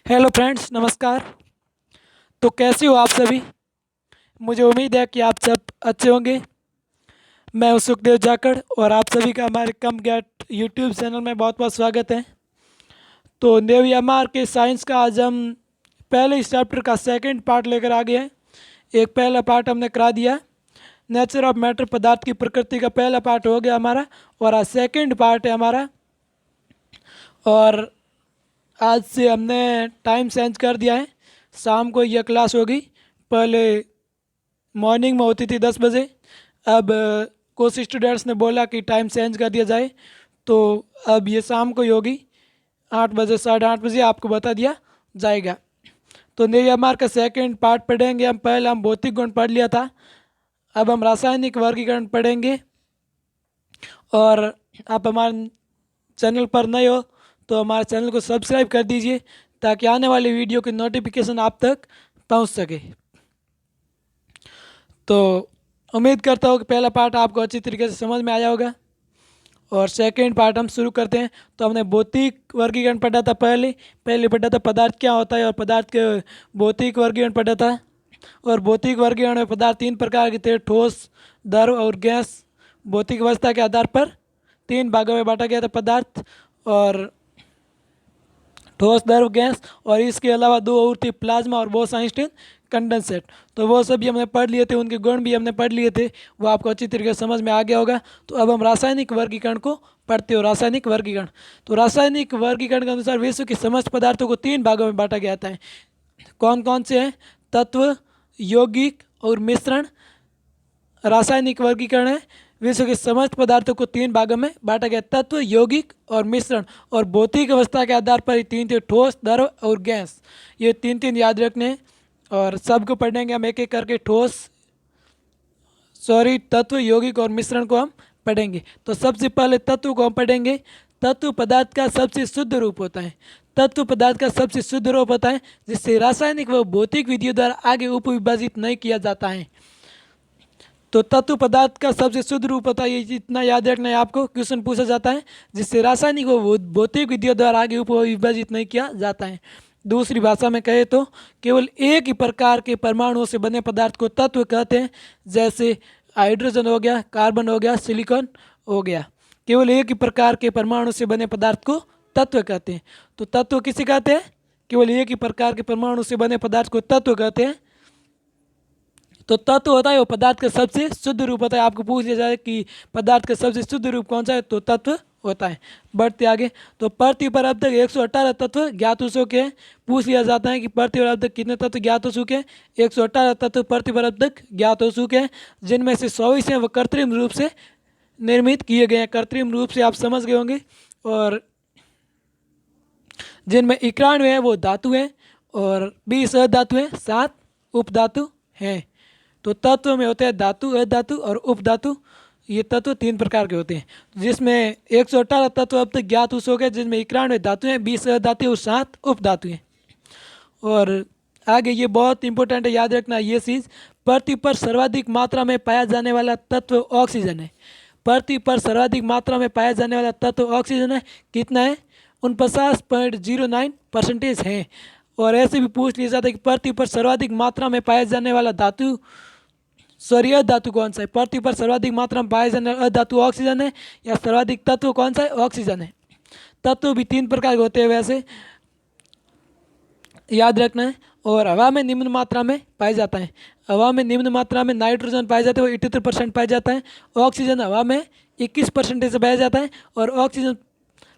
Hello friends, नमस्कार। तो कैसे हो आप सभी? मुझे उम्मीद है कि आप सब अच्छे होंगे। मैं हूं सुखदेव जाखड़ और आप सभी का हमारे कम गेट यूट्यूब चैनल में बहुत बहुत स्वागत है। तो देवी एमआर के साइंस का आज हम पहले इस चैप्टर का सेकंड पार्ट लेकर आ गए हैं। एक पहला पार्ट हमने करा दिया, नेचर ऑफ मैटर, पदार्थ की प्रकृति का पहला पार्ट हो गया हमारा, और आज सेकंड पार्ट है हमारा। और आज से हमने टाइम चेंज कर दिया है, शाम को यह क्लास होगी। पहले मॉर्निंग में होती थी 10 बजे। अब कुछ स्टूडेंट्स ने बोला कि टाइम चेंज कर दिया जाए, तो अब ये शाम को ही होगी, 8 बजे, 8:30 बजे आपको बता दिया जाएगा। तो नेवियमार का सेकंड पार्ट पढ़ेंगे हम। पहले हम भौतिक गुण पढ़ लिया था, अब हम रासायनिक वर्गीकरण पढ़ेंगे। और आप हमारे चैनल पर नए हो तो हमारे चैनल को सब्सक्राइब कर दीजिए ताकि आने वाली वीडियो की नोटिफिकेशन आप तक पहुंच सके। तो उम्मीद करता हूँ कि पहला पार्ट आपको अच्छी तरीके से समझ में आया होगा। और सेकंड पार्ट हम शुरू करते हैं। तो हमने भौतिक वर्गीकरण पढ़ा था, पहले पढ़ा था पदार्थ क्या होता है, और पदार्थ के भौतिक वर्गीकरण पढ़ा था। और भौतिक वर्गीकरण में पदार्थ 3 प्रकार के थे: ठोस, द्रव और गैस। भौतिक अवस्था के आधार पर 3 भागों में बांटा गया था पदार्थ, और ठोस, द्रव, गैस। और इसके अलावा 2 और थी, प्लाज्मा और बोस-आइंस्टीन कंडेंसेट। तो वो सभी हमने पढ़ लिए थे, उनके गुण भी हमने पढ़ लिए थे, वो आपको अच्छी तरीके से समझ में आ गया होगा। तो अब हम रासायनिक वर्गीकरण को पढ़ते हो। रासायनिक वर्गीकरण, तो रासायनिक वर्गीकरण के अनुसार विश्व के समस्त पदार्थों को 3 भागों में बांटा गया था। कौन कौन से हैं? तत्व, यौगिक और मिश्रण। रासायनिक वर्गीकरण है, विश्व के समस्त पदार्थों को 3 भागों में बांटा गया: तत्व, यौगिक और मिश्रण। और भौतिक अवस्था के आधार पर ये 3 थे: ठोस, द्रव और गैस। ये 3 याद रखने हैं और सबको पढ़ेंगे हम एक एक करके। तत्व, यौगिक और मिश्रण को हम पढ़ेंगे। तो सबसे पहले तत्व को हम पढ़ेंगे। तत्व पदार्थ का सबसे शुद्ध रूप होता है। तत्व पदार्थ का सबसे शुद्ध रूप होता है जिससे रासायनिक व भौतिक विधियों द्वारा आगे उपविभाजित नहीं किया जाता है। तो तत्व पदार्थ का सबसे शुद्ध रूप होता है, ये इतना याद रखना है आपको, क्वेश्चन पूछा जाता है, जिससे रासायनिक व भौतिक विधियों द्वारा आगे उपविभाजित नहीं किया जाता है। दूसरी भाषा में कहे तो केवल एक ही प्रकार के परमाणुओं से बने पदार्थ को तत्व कहते हैं, जैसे हाइड्रोजन हो गया, कार्बन हो गया, सिलिकॉन हो गया। केवल एक ही प्रकार के परमाणु से बने पदार्थ को तत्व कहते हैं। तो तत्व किसे कहते हैं? केवल एक ही प्रकार के परमाणु से बने पदार्थ को तत्व कहते हैं। तो तत्व होता है वो पदार्थ का सबसे शुद्ध रूप होता है। आपको पूछ लिया जाए कि पदार्थ का सबसे शुद्ध रूप कौन सा है, तो तत्व होता है। बढ़ते आगे, तो पृथ्वी पर अब तक 118 तत्व ज्ञात हो चुके हैं। पूछ लिया जाता है कि पृथ्वी पर अब तक कितने तत्व ज्ञात हो चुके हैं? 118 तत्व पृथ्वी पर अब तक ज्ञात हो चुके हैं, जिनमें से 24 हैं वो कृत्रिम रूप से निर्मित किए गए हैं। कृत्रिम रूप से आप समझ गए होंगे। और जिनमें 91 है वो धातु हैं, और 20 अधातु हैं, 7 उपधातु हैं। तो तत्व में होते हैं धातु, अधातु और उपधातु। ये तत्व 3 प्रकार के होते हैं, जिसमें 118 तत्व अब तक ज्ञात हो गए, जिसमें 91 धातु हैं, 20 अधातु और 7 उपधातु हैं। और आगे ये बहुत इंपॉर्टेंट है, याद रखना ये चीज़। पृथ्वी पर सर्वाधिक मात्रा में पाया जाने वाला तत्व ऑक्सीजन है। पृथ्वी पर सर्वाधिक मात्रा में पाया जाने वाला तत्व ऑक्सीजन है। कितना है? 49.09% है। और ऐसे भी पूछ लिया जाता है कि पृथ्वी पर सर्वाधिक मात्रा में पाया जाने वाला धातु, सॉरी, अधातु कौन सा है? पृथ्वी पर सर्वाधिक मात्रा में पाया जाने वाला अधातु ऑक्सीजन है, या सर्वाधिक तत्व कौन सा है? ऑक्सीजन है। तत्व भी 3 प्रकार के होते हैं वैसे, याद रखना है। और हवा में निम्न मात्रा में पाया जाता है। हवा में निम्न मात्रा में नाइट्रोजन पाया जाता है, वो 78% पाया जाता है। ऑक्सीजन हवा में 21% से पाया जाता है, और ऑक्सीजन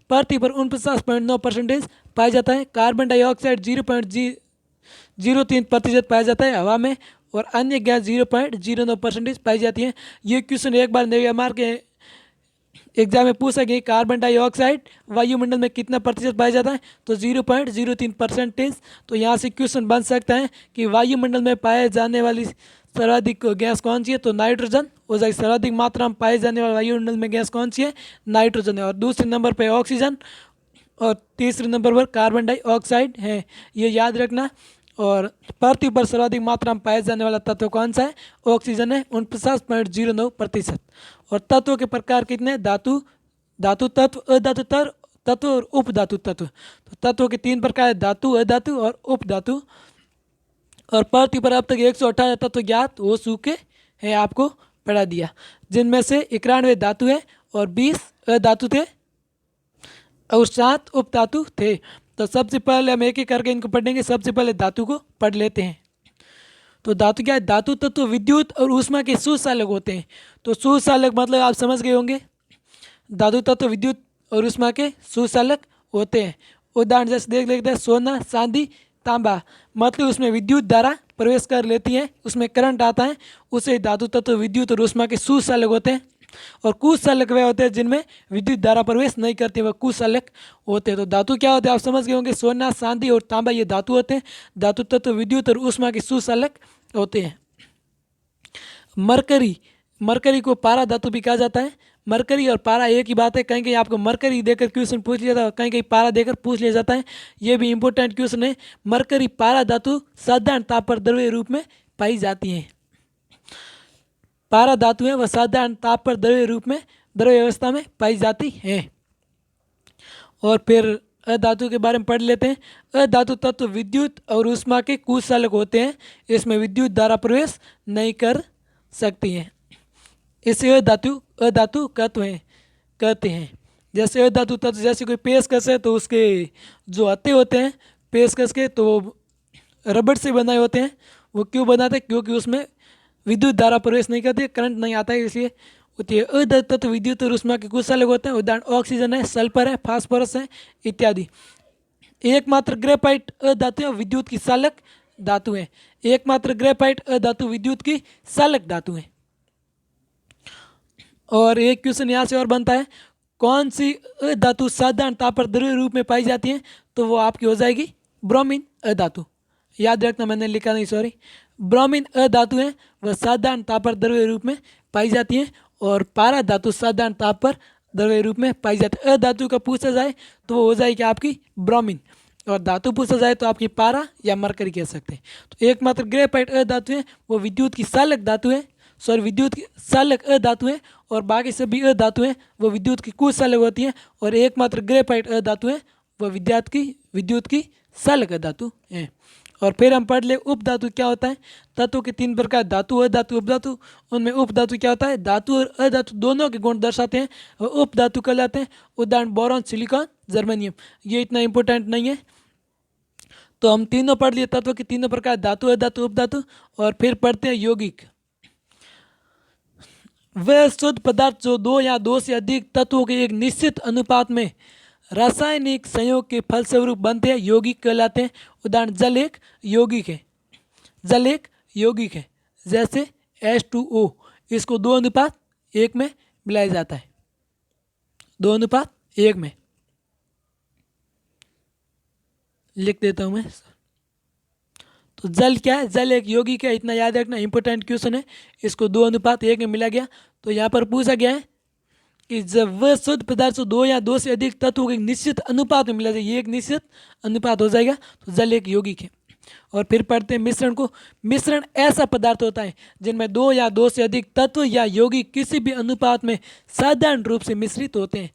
पृथ्वी पर 49.9% पाया जाता है। कार्बन डाइऑक्साइड 0.03% पाया जाता है हवा में, और अन्य गैस 0.09% पाई जाती है। ये क्वेश्चन एक बार नेवियमार के एग्जाम में पूछा गया, कार्बन डाइऑक्साइड वायुमंडल में कितना प्रतिशत पाया जाता है, तो 0.03%। तो यहाँ से क्वेश्चन बन सकता है कि वायुमंडल में पाए जाने वाली सर्वाधिक गैस कौन सी है, तो नाइट्रोजन हो जाएगी। सर्वाधिक मात्रा में पाए जाने वाले वायुमंडल में गैस कौन सी है? नाइट्रोजन है। और दूसरे नंबर पर ऑक्सीजन, और तीसरे नंबर पर कार्बन डाइऑक्साइड है, ये याद रखना। और पृथ्वी पर सर्वाधिक मात्रा में पाया जाने वाला तत्व कौन सा है? ऑक्सीजन है, 49.09%। और तत्वों के प्रकार कितने? धातु, धातु तत्व, अधातु तत्व और उपधातु तत्व। तो तत्व के 3 प्रकार, धातु, अधातु और उपधातु। और पृथ्वी पर अब तक 118 तत्व ज्ञात हो चुके हैं, आपको पढ़ा दिया, जिनमें से 91 धातु है और 20 अधातु थे और 7 उपधातु थे। तो सबसे पहले हम एक एक करके इनको पढ़ेंगे। सबसे पहले धातु को पढ़ लेते हैं। तो धातु क्या है? धातु तत्व विद्युत और ऊष्मा के सुचालक होते हैं। तो सुचालक मतलब आप समझ गए होंगे, धातु तत्व विद्युत और ऊष्मा के सुचालक होते हैं। उदाहरण जैसे देख लेते हैं, सोना, चांदी, तांबा, मतलब उसमें विद्युत धारा प्रवेश कर लेती है, उसमें करंट आता है, उसे धातु तत्व विद्युत और ऊष्मा के सुचालक होते हैं। और कुचालक वे होते हैं जिनमें विद्युत धारा प्रवेश नहीं करती, वह कुचालक होते हैं। तो धातु क्या होते हैं आप समझ गए होंगे, सोना, चांदी और तांबा ये धातु होते हैं। धातु तत्व विद्युत और ऊष्मा के सुचालक होते हैं। मरकरी, मरकरी को पारा धातु भी कहा जाता है। मरकरी और पारा एक ही बात है। कहीं कहीं आपको मरकरी देकर क्वेश्चन पूछ लिया जाता है, कहीं कहीं पारा देकर पूछ लिया जाता है। ये भी इंपॉर्टेंट क्वेश्चन है। मरकरी पारा धातु साधारण ताप पर द्रव्य रूप में पाई जाती है। पारा धातु है वह साधारण ताप पर द्रव्य रूप में, द्रव्य अवस्था में पाई जाती है। और फिर अधातु के बारे में पढ़ लेते हैं। अधातु तत्व विद्युत और ऊष्मा के कुचालक होते हैं, इसमें विद्युत धारा प्रवेश नहीं कर सकती है, इसे अधातु कहते हैं। जैसे अधातु तत्व, जैसे कोई पेचकस है तो उसके जो हत्थे होते हैं पेचकस के, तो वो रबड़ से बनाए होते हैं। वो क्यों बनाते हैं? क्योंकि उसमें विद्युत धारा प्रवेश नहीं करती है, करंट नहीं आता है, इसलिए होती है। अधातु तत्व विद्युत और ऊष्मा के कुचालक होते हैं। उदाहरण ऑक्सीजन है, सल्फर है, फास्फोरस है इत्यादि। एकमात्र ग्रेफाइट अधातु है, विद्युत की चालक धातु है। एकमात्र ग्रेफाइट अधातु विद्युत की चालक धातु है। और एक क्वेश्चन यहाँ से और बनता है, कौन सी अधातु साधारण ताप पर द्रव्य रूप में पाई जाती है? तो वो आपकी हो जाएगी ब्रोमीन अधातु। याद रखना, मैंने लिखा नहीं, सॉरी। ब्रोमीन अधातु है, वह साधारण ताप पर द्रव्य रूप में पाई जाती है। और पारा धातु साधारण ताप पर द्रव्य रूप में पाई जाती है। अधातु का पूछा जाए तो वो हो जाएगी आपकी ब्रोमीन, और धातु पूछा जाए तो आपकी पारा या मरकरी कह सकते हैं। तो एकमात्र ग्रेफाइट अधातु है, वो विद्युत की चालक धातु है, सॉरी विद्युत की चालक अधातु है। और बाकी सभी अधातु हैं वो विद्युत की कुचालक होती हैं। और एकमात्र ग्रेफाइट अधातु है, वह विद्युत की चालक धातु है। और फिर हम पढ़ ले उपधातु क्या होता है। तत्व के 3 प्रकार, धातु, अधातु, उपधातु। उनमें उपधातु क्या होता है? धातु और अधातु दोनों के गुण दर्शाते हैं, उपधातु कहलाते हैं। उदाहरण बोरॉन, सिलिकॉन, जर्मेनियम। ये इतना इंपॉर्टेंट नहीं है। तो हम तीनों पढ़ लिए तत्व के 3 प्रकार, धातु, अधातु, उपधातु। और फिर पढ़ते हैं यौगिक। वह शुद्ध पदार्थ जो 2 या 2 से अधिक तत्वों के एक निश्चित अनुपात में रासायनिक संयोग के फलस्वरूप बनते हैं, यौगिक कहलाते हैं। उदाहरण जल एक यौगिक है, जल एक यौगिक है। जैसे H2O, इसको 2:1 में मिलाया जाता है, 2:1 में। लिख देता हूं मैं। तो जल क्या है? जल एक यौगिक है, इतना याद रखना, इंपॉर्टेंट क्वेश्चन है। इसको 2:1 में मिला गया। तो यहाँ पर पूछा गया है कि जब वह शुद्ध पदार्थ 2 या 2 से अधिक तत्वों के निश्चित अनुपात में मिला जाए, ये एक निश्चित अनुपात हो जाएगा, तो जल एक यौगिक है। और फिर पढ़ते हैं मिश्रण को। मिश्रण ऐसा पदार्थ होता है जिनमें 2 या 2 से अधिक तत्व या यौगिक किसी भी अनुपात में साधारण रूप से मिश्रित होते हैं।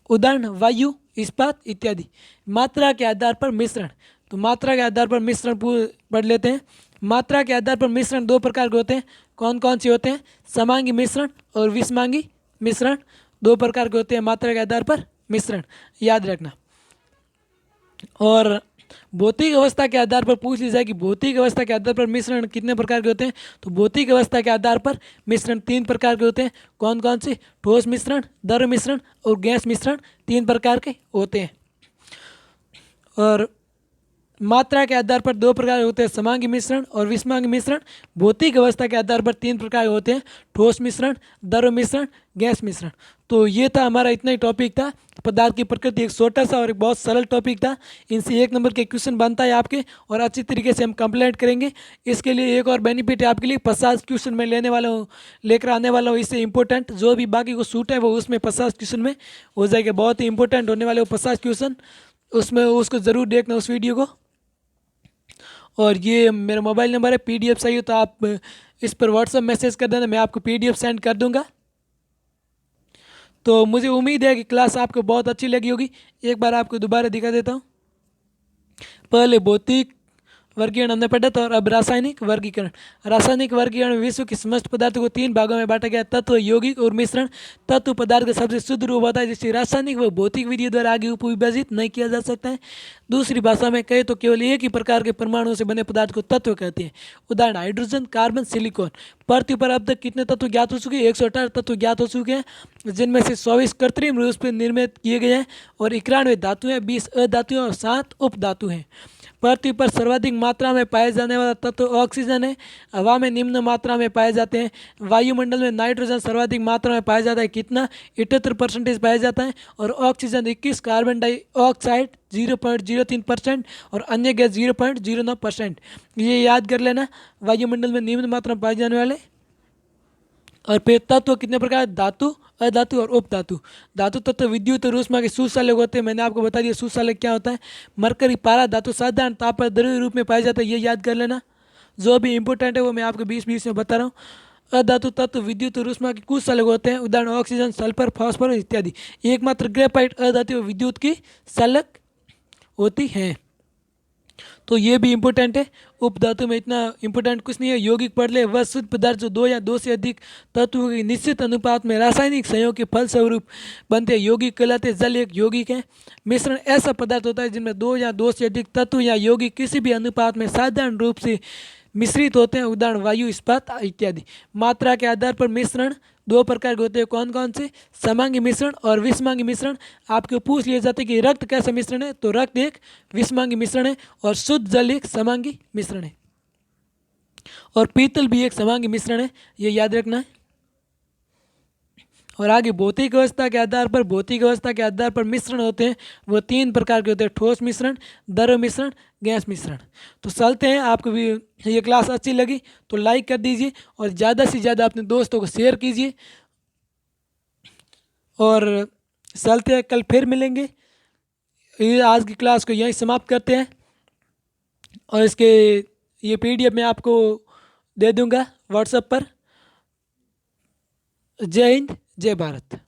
उदाहरण वायु, इस्पात इत्यादि। मात्रा के आधार पर मिश्रण। तो मात्रा के आधार पर मिश्रण पढ़ लेते हैं। मात्रा के आधार पर मिश्रण 2 प्रकार के होते हैं। कौन कौन से होते हैं? समांगी मिश्रण और विषमांगी मिश्रण, 2 प्रकार के होते हैं मात्रा के आधार पर मिश्रण, याद रखना। और भौतिक अवस्था के आधार पर पूछ ली जाएगी, भौतिक अवस्था के आधार पर मिश्रण कितने प्रकार के होते हैं? तो भौतिक अवस्था के आधार पर मिश्रण 3 प्रकार के होते हैं। कौन कौन से? ठोस मिश्रण, द्रव मिश्रण और गैस मिश्रण, 3 प्रकार के होते हैं। और मात्रा के आधार पर 2 प्रकार होते हैं, समांगी मिश्रण और विषमांगी मिश्रण। भौतिक अवस्था के आधार पर 3 प्रकार होते हैं, ठोस मिश्रण, द्रव मिश्रण, गैस मिश्रण। तो ये था हमारा, इतना ही टॉपिक था। पदार्थ की प्रकृति एक छोटा सा और एक बहुत सरल टॉपिक था। इनसे 1 नंबर के क्वेश्चन बनता है आपके, और अच्छी तरीके से हम कंप्लीट करेंगे। इसके लिए एक और बेनिफिट है आपके लिए, 50 क्वेश्चन में लेकर आने वाला हूँ। इससे इंपॉर्टेंट जो भी बाकी को सूट है वो उसमें 50 क्वेश्चन में हो जाएगा। बहुत ही इंपॉर्टेंट होने वाले वो 50 क्वेश्चन, उसमें उसको ज़रूर देखना उस वीडियो को। और ये मेरा मोबाइल नंबर है, PDF चाहिए तो आप इस पर व्हाट्सएप मैसेज कर देना, मैं आपको PDF सेंड कर दूंगा। तो मुझे उम्मीद है कि क्लास आपको बहुत अच्छी लगी होगी। एक बार आपको दोबारा दिखा देता हूँ। पहले भौतिक वर्गीकरण हमने पढ़ा था और अब रासायनिक वर्गीकरण। रासायनिक वर्गीकरण में विश्व के समस्त पदार्थों को 3 भागों में बांटा गया: तत्व, यौगिक और मिश्रण। तत्व पदार्थ का सबसे शुद्ध रूप होता है जिसे रासायनिक व भौतिक विधियों द्वारा आगे उपविभाजित नहीं किया जा सकता है। दूसरी भाषा में कहे तो केवल एक ही प्रकार के परमाणुओं से बने पदार्थ को तत्व कहते हैं। उदाहरण: हाइड्रोजन, कार्बन, सिलिकॉन। पृथ्वी पर अब तक कितने तत्व ज्ञात हो चुके हैं? 118 तत्व ज्ञात हो चुके हैं, जिनमें से 24 कृत्रिम रूप से निर्मित किए गए हैं और 91 धातु हैं, 20 अधातु हैं और 7 उपधातु हैं। पृथ्वी पर सर्वाधिक मात्रा में पाए जाने वाला तत्व ऑक्सीजन है। हवा में निम्न मात्रा में पाए जाते हैं। वायुमंडल में नाइट्रोजन सर्वाधिक मात्रा में पाया जाता है, कितना? 78% पाया जाता है, और ऑक्सीजन 21, कार्बन डाइऑक्साइड 0.03% और अन्य गैस 0.09%। ये याद कर लेना, वायुमंडल में निम्न मात्रा में पाए जाने वाले। और फिर तत्व कितने प्रकार? धातु, अधातु और उपधातु। धातु तत्व विद्युत और ऊष्मा के सुचालक होते हैं। मैंने आपको बता दिया सुचालक क्या होता है। मरकरी, पारा धातु साधारण ताप पर द्रव्य रूप में पाया जाता है, ये याद कर लेना। जो भी इंपॉर्टेंट है वो मैं आपको 20-20 में बता रहा हूँ। अधातु तत्व विद्युत और ऊष्मा के कुचालक होते हैं। उदाहरण: ऑक्सीजन, सल्फर, फास्फोरस इत्यादि। एकमात्र ग्रेफाइट अधातु विद्युत की चालक होती हैं। तो ये भी इम्पोर्टेंट है। उपधातु में इतना इम्पोर्टेंट कुछ नहीं है। यौगिक पढ़ ले, वह शुद्ध पदार्थ जो 2 या 2 से अधिक तत्वों की निश्चित अनुपात में रासायनिक संयोग के फलस्वरूप बनते हैं, यौगिक कहलाते हैं। जल एक यौगिक है। मिश्रण ऐसा पदार्थ होता है जिनमें 2 या 2 से अधिक तत्व या यौगिक किसी भी अनुपात में साधारण रूप से मिश्रित होते हैं। उदाहरण: वायु, इस्पात इत्यादि। मात्रा के आधार पर मिश्रण 2 प्रकार के होते हैं। कौन कौन से? समांगी मिश्रण और विषमांगी मिश्रण। आपको पूछ लिया जाता है कि रक्त कैसा मिश्रण है, तो रक्त एक विषमांगी मिश्रण है और शुद्ध जल एक समांगी मिश्रण है, और पीतल भी एक समांगी मिश्रण है, ये याद रखना है। और आगे भौतिक अवस्था के आधार पर मिश्रण होते हैं, वो 3 प्रकार के होते हैं: ठोस मिश्रण, द्रव मिश्रण, गैस मिश्रण। तो चलते हैं। आपको भी ये क्लास अच्छी लगी तो लाइक कर दीजिए और ज़्यादा से ज़्यादा अपने दोस्तों को शेयर कीजिए। और चलते हैं, कल फिर मिलेंगे। ये आज की क्लास को यहीं समाप्त करते हैं, और इसके ये PDF मैं आपको दे दूंगा व्हाट्सएप पर। जय हिंद, जय भारत।